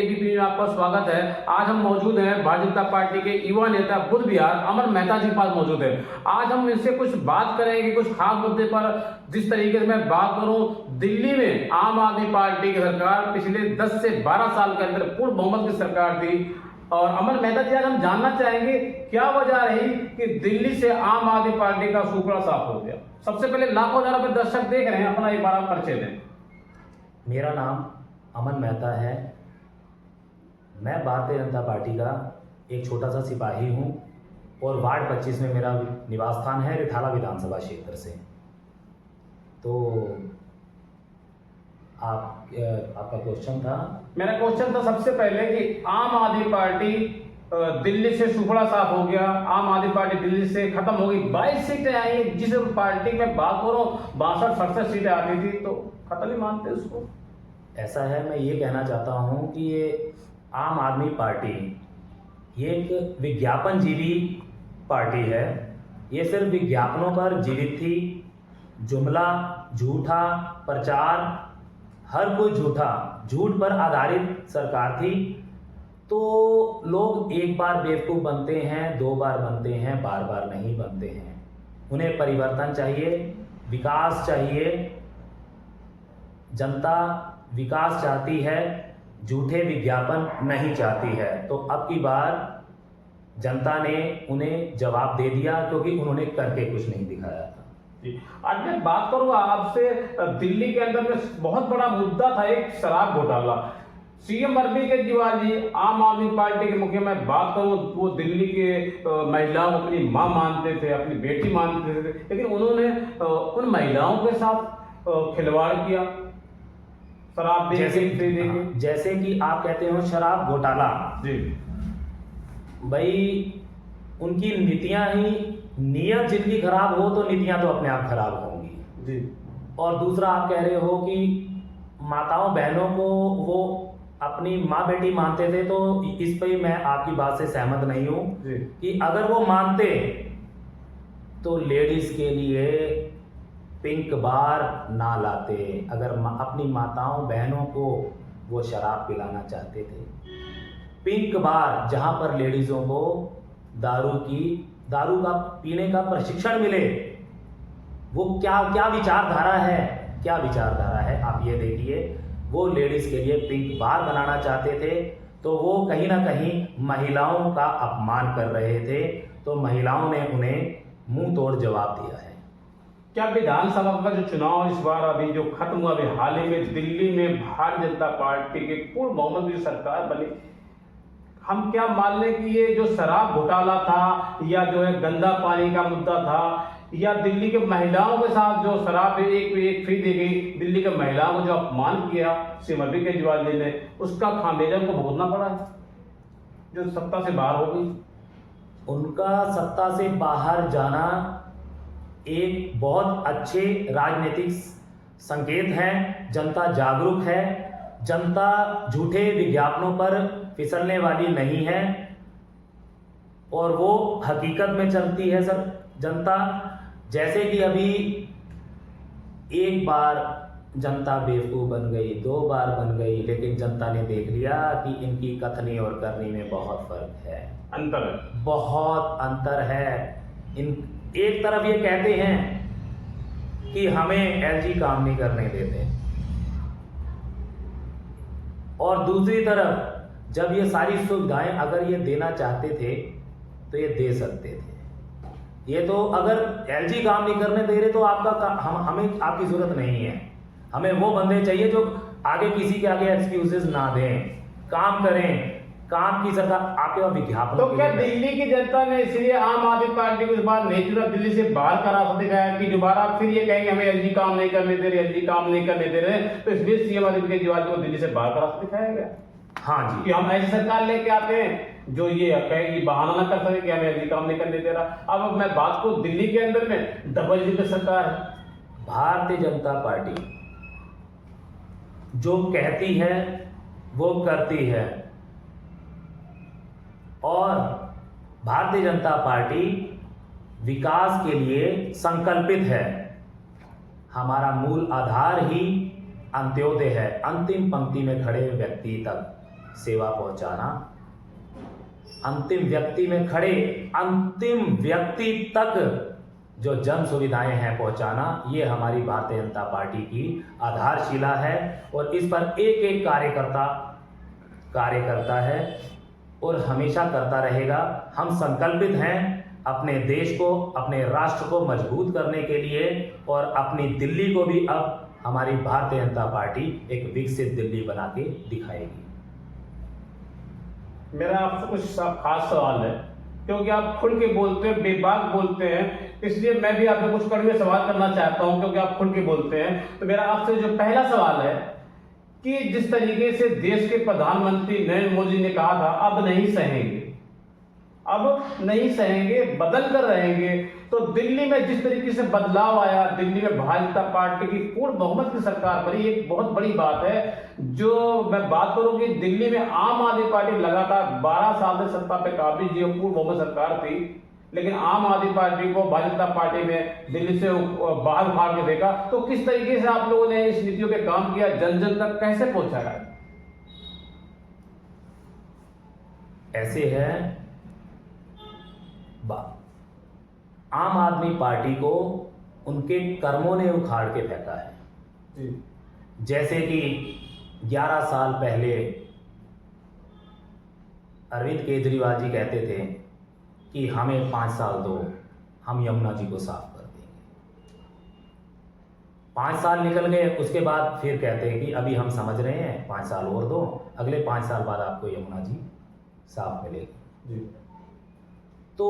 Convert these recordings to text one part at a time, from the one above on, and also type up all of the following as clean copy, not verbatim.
ABP में आपका स्वागत है। आज हम मौजूद हैं भारतीय जनता पार्टी के युवा नेता बुद्ध विहार अमर मेहता जी के पास मौजूद है। आज हम इनसे कुछ बात करेंगे कुछ खास मुद्दे पर। जिस तरीके से मैं बात करूं, दिल्ली में आम आदमी पार्टी की सरकार पिछले 10 से 12 साल के अंदर पूर्ण बहुमत की सरकार थी। और अमर मेहता जी, आज हम जानना चाहेंगे क्या वजह रही कि दिल्ली से आम आदमी पार्टी का सूपड़ा साफ हो गया। सबसे पहले लाखों हजारों के दर्शक देख रहे हैं, अपना एक बार परिचय दें। मेरा नाम अमन मेहता है। मैं भारतीय जनता पार्टी का एक छोटा सा सिपाही हूं और वार्ड 25 में मेरा निवास स्थान है, रिठाला विधानसभा क्षेत्र से। तो आपका क्वेश्चन था? मेरा क्वेश्चन था सबसे पहले कि आम आदमी पार्टी दिल्ली से सूपड़ा साफ हो गया, आम आदमी पार्टी दिल्ली से खत्म हो गई, 22 सीटें आई। जिस पार्टी में बात करो 62-67 सीटें आती थी, तो खत्म ही मानते उसको। ऐसा है, मैं ये कहना चाहता हूँ कि ये आम आदमी पार्टी ये एक विज्ञापन जीवी पार्टी है। ये सिर्फ विज्ञापनों पर जीवित थी। जुमला झूठा प्रचार, हर कोई झूठ पर आधारित सरकार थी। तो लोग एक बार बेवकूफ़ बनते हैं, 2 बार बनते हैं, बार बार नहीं बनते हैं। उन्हें परिवर्तन चाहिए, विकास चाहिए। जनता विकास चाहती है, झूठे विज्ञापन नहीं चाहती है। तो अब की बार जनता ने उन्हें जवाब दे दिया, क्योंकि उन्होंने करके कुछ नहीं दिखाया था। आज मैं बात करूंगा आपसे, दिल्ली के अंदर में बहुत बड़ा मुद्दा था एक शराब घोटाला। सीएम अरविंद केजरीवाल जी आम आदमी पार्टी के मुखिया, मैं बात करूं, वो दिल्ली के महिलाओं को अपनी मां मानते थे, अपनी बेटी मानते थे, लेकिन उन्होंने उन महिलाओं के साथ खिलवाड़ किया। शराब जैसे कि आप कहते हो शराब घोटाला जी, भाई उनकी नीतियां ही, नियत जिनकी खराब हो तो नीतियां तो अपने आप खराब होंगी जी। और दूसरा आप कह रहे हो कि माताओं बहनों को वो अपनी माँ बेटी मानते थे, तो इस पे मैं आपकी बात से सहमत नहीं हूँ कि अगर वो मानते तो लेडीज के लिए पिंक बार ना लाते। अगर अपनी माताओं बहनों को वो शराब पिलाना चाहते थे, पिंक बार जहां पर लेडीजों को दारू का पीने का प्रशिक्षण मिले, वो क्या विचारधारा है, क्या विचारधारा है। आप ये देखिए, वो लेडीज के लिए पिंक बार बनाना चाहते थे, तो वो कहीं ना कहीं महिलाओं का अपमान कर रहे थे। तो महिलाओं ने उन्हें मुंह तोड़ जवाब दिया है। क्या विधानसभा का जो चुनाव इस बार अभी जो खत्म हुआ, अभी हाल ही में दिल्ली में भारतीय जनता पार्टी के पूर्ण बहुमत की सरकार बनी, हम क्या मान लें कि ये जो शराब घोटाला था, या जो है गंदा पानी का मुद्दा था, या दिल्ली के महिलाओं के साथ जो शराब एक फ्री दी गई, दिल्ली के महिलाओं को जो अपमान किया सीएम अरविंद केजरीवाल जी ने, उसका खामियाजा को भुगतना पड़ा है, जो सत्ता से बाहर हो गई। उनका सत्ता से बाहर जाना एक बहुत अच्छे राजनीतिक संकेत है। जनता जागरूक है, जनता झूठे विज्ञापनों पर फिसलने वाली नहीं है और वो हकीकत में चलती है सर जनता। जैसे कि अभी एक बार जनता बेवकूफ़ बन गई, 2 बार बन गई, लेकिन जनता ने देख लिया कि इनकी कथनी और करनी में बहुत फर्क है, अंतर है, बहुत अंतर है। एक तरफ ये कहते हैं कि हमें एलजी काम नहीं करने देते, और दूसरी तरफ जब ये सारी सुविधाएं अगर ये देना चाहते थे तो ये दे सकते थे। ये तो अगर एलजी काम नहीं करने दे रहे तो हमें आपकी जरूरत नहीं है। हमें वो बंदे चाहिए जो आगे किसी के आगे एक्सक्यूजेस ना दें, काम करें, काम की सरकार। आपके पास विज्ञापन। तो क्या दिल्ली की जनता ने इसलिए आम आदमी पार्टी को इस बार नहीं चुना, दिल्ली से बाहर का रास्ता दिखाया कि दोबारा फिर ये कहेंगे हमें एलजी काम नहीं करने दे रहे, एलजी काम नहीं करने दे रहे, तो इसलिए सीएम अरविंद केजरीवाल को दिल्ली से बाहर का रास्ता दिखाया गया? हाँ जी, कि हम ऐसी सरकार लेके आते हैं जो ये कहेगी, बहाना ना कर सके कि हमें एलजी काम नहीं करने दे रहा। अब मैं बात करूं दिल्ली के अंदर में डबल इंजन सरकार है। भारतीय जनता पार्टी जो कहती है वो करती है, और भारतीय जनता पार्टी विकास के लिए संकल्पित है। हमारा मूल आधार ही अंत्योदय है, अंतिम पंक्ति में खड़े व्यक्ति तक। सेवा पहुंचाना, अंतिम व्यक्ति में खड़े अंतिम व्यक्ति तक जो जन सुविधाएं हैं पहुंचाना, ये हमारी भारतीय जनता पार्टी की आधारशिला है और इस पर एक एक कार्यकर्ता कार्य करता है और हमेशा करता रहेगा। हम संकल्पित हैं अपने देश को, अपने राष्ट्र को मजबूत करने के लिए और अपनी दिल्ली को भी अब हमारी भारतीय जनता पार्टी एक विकसित दिल्ली बना के दिखाएगी। मेरा आपसे कुछ खास सवाल है, क्योंकि आप खुल के बोलते हैं, बेबाक बोलते हैं, इसलिए मैं भी आपसे कुछ कड़वे सवाल करना चाहता हूं, क्योंकि आप खुल के बोलते हैं। तो मेरा आपसे जो पहला सवाल है कि जिस तरीके से देश के प्रधानमंत्री नरेंद्र मोदी ने कहा था अब नहीं सहेंगे, बदल कर रहेंगे, तो दिल्ली में जिस तरीके से बदलाव आया, दिल्ली में भारतीय जनता पार्टी की पूर्ण बहुमत की सरकार बनी, एक बहुत बड़ी बात है। जो मैं बात करूं कि दिल्ली में आम आदमी पार्टी लगातार 12 साल से सत्ता पे काबिज थी, पूर्ण बहुमत सरकार थी, लेकिन आम आदमी पार्टी को भारतीय जनता पार्टी में दिल्ली से बाहर उखाड़ के फेंका। तो किस तरीके से आप लोगों ने इस नीतियों पे काम किया, जन जन तक कैसे पहुंचाया? ऐसे है, आम आदमी पार्टी को उनके कर्मों ने उखाड़ के फेंका है। जैसे कि 11 साल पहले अरविंद केजरीवाल जी कहते थे कि हमें 5 साल दो, हम यमुना जी को साफ कर देंगे। 5 साल निकल गए, उसके बाद फिर कहते हैं कि अभी हम समझ रहे हैं, 5 साल और दो, अगले 5 साल बाद आपको यमुना जी साफ मिलेगी। तो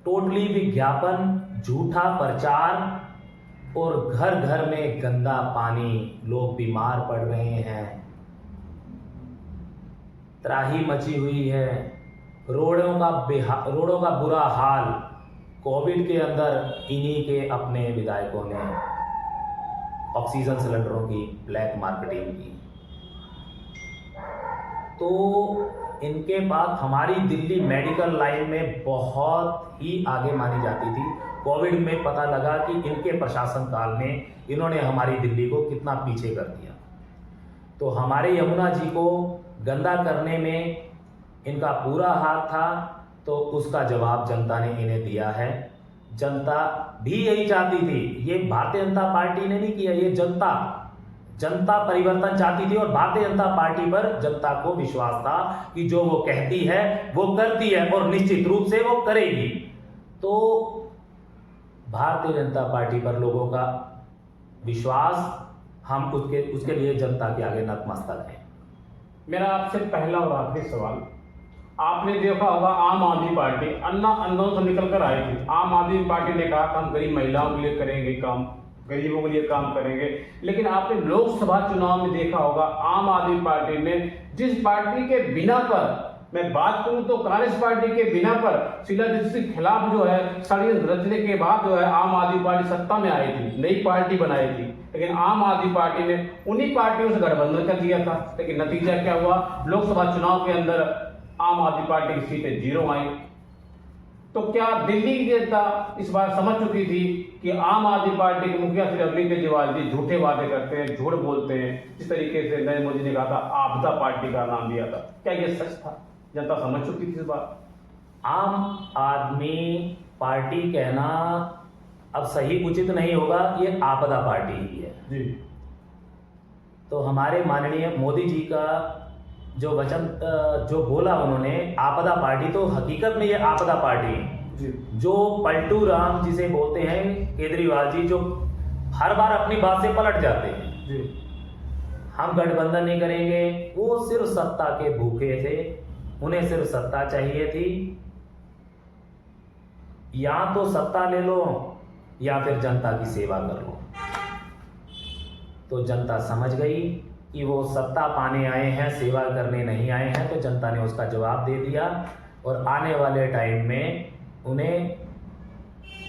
टोटली विज्ञापन, झूठा प्रचार और घर घर में गंदा पानी, लोग बीमार पड़ रहे हैं, त्राही मची हुई है, रोडों का बुरा हाल। कोविड के अंदर इन्हीं के अपने विधायकों ने ऑक्सीजन सिलेंडरों की ब्लैक मार्केटिंग की। तो इनके बाद हमारी दिल्ली मेडिकल लाइन में बहुत ही आगे मानी जाती थी। कोविड में पता लगा कि इनके प्रशासन काल में इन्होंने हमारी दिल्ली को कितना पीछे कर दिया। तो हमारे यमुना जी को गंदा करने में इनका पूरा हाथ था, तो उसका जवाब जनता ने इन्हें दिया है। जनता भी यही चाहती थी, ये भारतीय जनता पार्टी ने नहीं किया, ये जनता परिवर्तन चाहती थी और भारतीय जनता पार्टी पर जनता को विश्वास था कि जो वो कहती है वो करती है और निश्चित रूप से वो करेगी। तो भारतीय जनता पार्टी पर लोगों का विश्वास, हम उसके लिए जनता के आगे नतमस्तक हैं। मेरा आपसे पहला और आखिरी सवाल, आपने देखा होगा आम आदमी पार्टी अन्ना आंदोलन से निकल कर आई थी। आम आदमी पार्टी ने कहा हम गरीब महिलाओं के लिए करेंगे काम, गरीबों के लिए काम करेंगे, लेकिन आपने लोकसभा चुनाव में देखा होगा आम आदमी पार्टी ने जिस पार्टी के बिना पर, मैं बात करूं तो कांग्रेस पार्टी के बिना पर शीला दीक्षित के खिलाफ जो है षड्यंत्र रचने के बाद जो है आम आदमी पार्टी सत्ता में आई थी, नई पार्टी बनाई थी, लेकिन आम आदमी पार्टी ने उन्हीं पार्टियों से गठबंधन कर दिया था। लेकिन नतीजा क्या हुआ, लोकसभा चुनाव के अंदर आम आदमी पार्टी की सीटें 0 आई। तो क्या दिल्ली की जनता इस बार समझ चुकी थी कि आम आदमी पार्टी के मुखिया श्री अरविंद केजरीवाल जी झूठे वादे करते हैं, झूठ बोलते हैं, जिस तरीके से नरेंद्र मोदी ने कहा था, आपदा पार्टी का नाम दिया था, क्या ये सच था? जनता समझ चुकी थी इस बार? आम आदमी पार्टी कहना अब सही उचित नहीं होगा, ये आपदा पार्टी ही है जी। तो हमारे माननीय मोदी जी का जो वचन जो बोला उन्होंने, आपदा पार्टी, तो हकीकत में ये आपदा पार्टी है। जो पलटू राम जिसे बोलते हैं केजरीवाल जी, जो हर बार अपनी बात से पलट जाते हैं जी। हम गठबंधन नहीं करेंगे, वो सिर्फ सत्ता के भूखे थे, उन्हें सिर्फ सत्ता चाहिए थी। या तो सत्ता ले लो या फिर जनता की सेवा कर लो। तो जनता समझ गई कि वो सत्ता पाने आए हैं, सेवा करने नहीं आए हैं, तो जनता ने उसका जवाब दे दिया। और आने वाले टाइम में उन्हें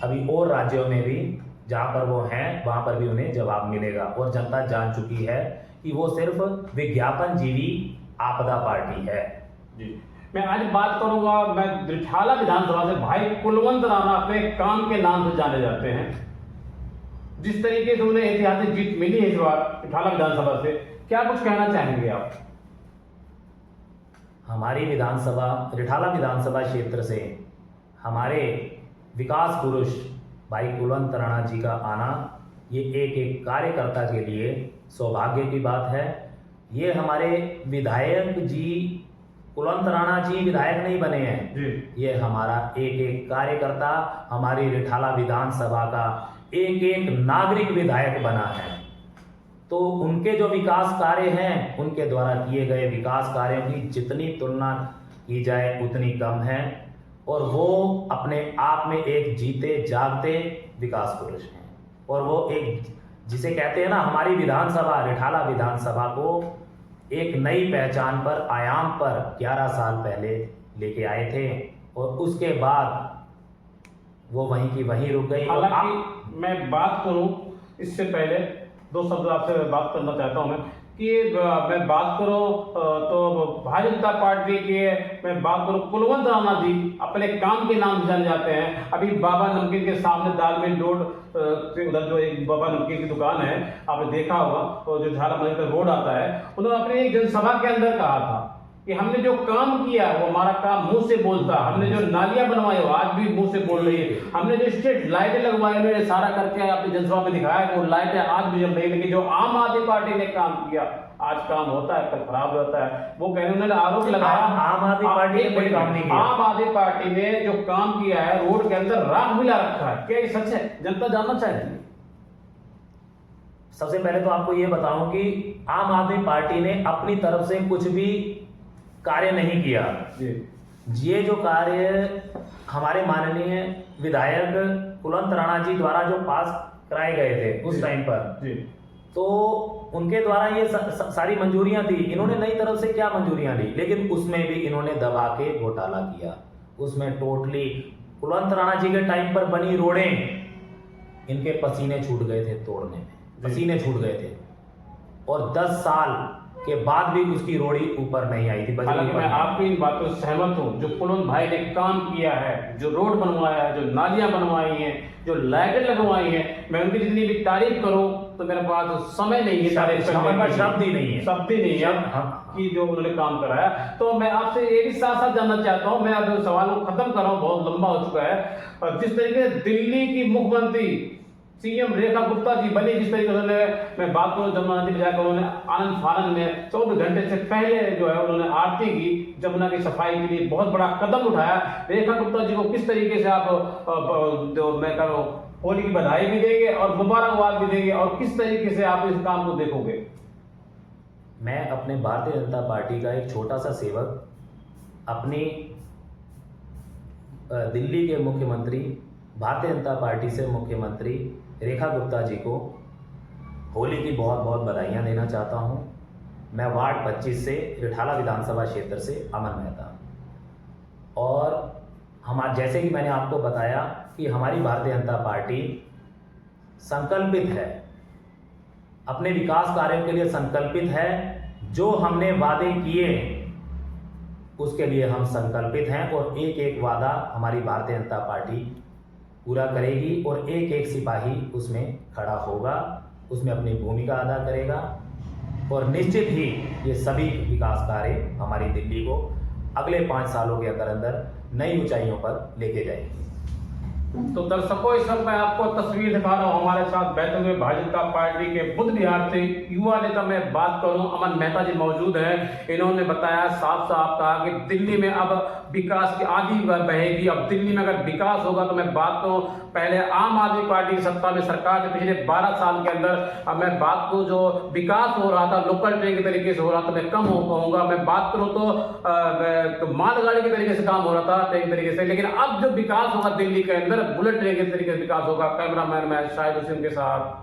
अभी और राज्यों में भी जहाँ पर वो हैं वहाँ पर भी उन्हें जवाब मिलेगा। और जनता जान चुकी है कि वो सिर्फ विज्ञापन जीवी आपदा पार्टी है। जी, मैं आज बात करूंगा, मैं रिठाला विधानसभा से भाई कुलवंत राणा अपने काम के नाम से जाने जाते हैं। जिस तरीके से उन्हें ऐतिहासिक जीत मिली है इस बार रिठाला विधानसभा से, क्या कुछ कहना चाहेंगे आप? हमारी विधानसभा रिठाला विधानसभा क्षेत्र से हमारे विकास पुरुष भाई कुलवंत राणा जी का आना ये एक कार्यकर्ता के लिए सौभाग्य की बात है। ये हमारे विधायक जी कुलवंत राणा जी विधायक नहीं बने हैं जी। ये हमारा एक कार्यकर्ता हमारी रिठाला विधानसभा का एक नागरिक विधायक बना है। तो उनके जो विकास कार्य हैं उनके द्वारा किए गए विकास कार्यों की जितनी तुलना की जाए उतनी कम है और वो अपने आप में एक जीते जागते विकास पुरुष हैं। और वो एक जिसे कहते हैं ना, हमारी विधानसभा रिठाला विधानसभा को एक नई पहचान पर आयाम पर 11 साल पहले लेके आए थे और उसके बाद वो वहीं की वहीं रुक गई। हालांकि मैं बात करूं इससे पहले 2 शब्द आपसे बात करना चाहता हूं मैं कि मैं बात करूं तो भारतीय जनता पार्टी के मैं बात करूं कुलवंत राणा जी अपने काम के नाम जाने जाते हैं। अभी बाबा नमकीन के सामने दालमिल रोड से उधर जो एक बाबा नमकीन की दुकान है आपने देखा होगा, और जो झालामणि का रोड आता है, उन्होंने अपनी एक जनसभा के अंदर कहा था कि हमने जो काम किया वो हमारा काम मुंह से बोलता, हमने जो नालियां बनवाई वो आज भी मुंह से बोल रही है, हमने जो स्ट्रीट लाइटें लगवाई उन्होंने इशारा करके अपनी जनसभा में दिखाया कि वो लाइटें आज भी जल रही है। लेकिन जो आम आदमी पार्टी ने काम किया, आज काम होता है कल खराब होता है। वो कहने उन्होंने आरोप लगाया आम आदमी पार्टी ने कोई काम नहीं किया। आम आदमी पार्टी ने जो काम किया है रोड के अंदर राख मिला रखा है, क्या ये सच है? जनता जानना चाहती है। सबसे पहले तो आपको ये बताऊं कि आम आदमी पार्टी ने अपनी तरफ से कुछ भी कार्य नहीं किया। ये जो कार्य हमारे माननीय विधायक कुलवंत राणा जी द्वारा जो पास कराए गए थे उस टाइम पर, तो उनके द्वारा ये सारी मंजूरियां थी। इन्होंने नई तरफ से क्या मंजूरियां ली, लेकिन उसमें भी इन्होंने दबा के घोटाला किया। उसमें टोटली कुलवंत राणा जी के टाइम पर बनी रोडें इनके पसीने छूट गए थे तोड़ने में, पसीने छूट गए थे, और 10 साल के बाद भी उसकी रोड़ी ऊपर नहीं आई थी। हालांकि मैं आपकी इन बातों से सहमत हूँ। जो कुलवंत भाई ने काम किया है, जो रोड बनवाया है, जो नालियां बनवाई हैं, जो लाइटें लगवाई हैं, मैं उनकी जितनी भी तारीफ करूं तो मेरे पास समय नहीं है, शब्द ही नहीं है कि जो उन्होंने काम कराया। तो मैं आपसे ये भी साथ साथ जानना चाहता हूं, मैं अब सवाल को खत्म कर रहा हूं, बहुत लंबा हो चुका है। जिस तरीके से दिल्ली की मुख्यमंत्री सीएम रेखा गुप्ता जी बनी, जिस तरीके से मैं बात करूं जमुना नदी जाकर उन्होंने आनंद फानंद में 14 घंटे से पहले जो है उन्होंने आरती की, जमुना की सफाई के लिए बहुत बड़ा कदम उठाया। रेखा गुप्ता जी को किस तरीके से आप जो मैं कह रहा हूं होली की बधाई भी देंगे और मुबारकबाद भी देंगे, और किस तरीके से आप इस काम को देखोगे? मैं अपने भारतीय जनता पार्टी का एक छोटा सा सेवक अपनी दिल्ली के मुख्यमंत्री, भारतीय जनता पार्टी से मुख्यमंत्री रेखा गुप्ता जी को होली की बहुत बहुत बधाइयाँ देना चाहता हूँ। मैं वार्ड 25 से रिठाला विधानसभा क्षेत्र से अमन मेहता, और जैसे कि मैंने आपको बताया कि हमारी भारतीय जनता पार्टी संकल्पित है, अपने विकास कार्यों के लिए संकल्पित है। जो हमने वादे किए उसके लिए हम संकल्पित हैं, और एक वादा हमारी भारतीय जनता पार्टी पूरा करेगी, और एक सिपाही उसमें खड़ा होगा, उसमें अपनी भूमिका अदा करेगा, और निश्चित ही ये सभी विकास कार्य हमारी दिल्ली को अगले 5 सालों के अंदर अंदर नई ऊंचाइयों पर लेके जाएगी। तो दर्शकों, इस वक्त मैं आपको तस्वीर दिखा रहा हूँ, हमारे साथ बैठे हुए भारतीय जनता पार्टी के बुद्ध विहार से युवा नेता मैं बात करूँ अमन मेहता जी मौजूद हैं। इन्होंने बताया, साफ साफ कहा कि दिल्ली में अब विकास की आंधी बहेगी। अब दिल्ली में अगर विकास होगा तो मैं बात करूँ पहले आम आदमी पार्टी सत्ता में सरकार से पिछले 12 साल के अंदर, अब मैं बात करूँ जो विकास हो रहा था लोकल ट्रेन के तरीके से हो रहा था, मैं कम हो कहूँगा। मैं बात करूँ तो मालगाड़ी के तरीके से काम हो रहा था ट्रेन तरीके से, लेकिन अब जो विकास होगा दिल्ली के अंदर बुलेट ट्रेन के तरीके से विकास होगा। कैमरामैन मैं शाहिद हुसैन के साथ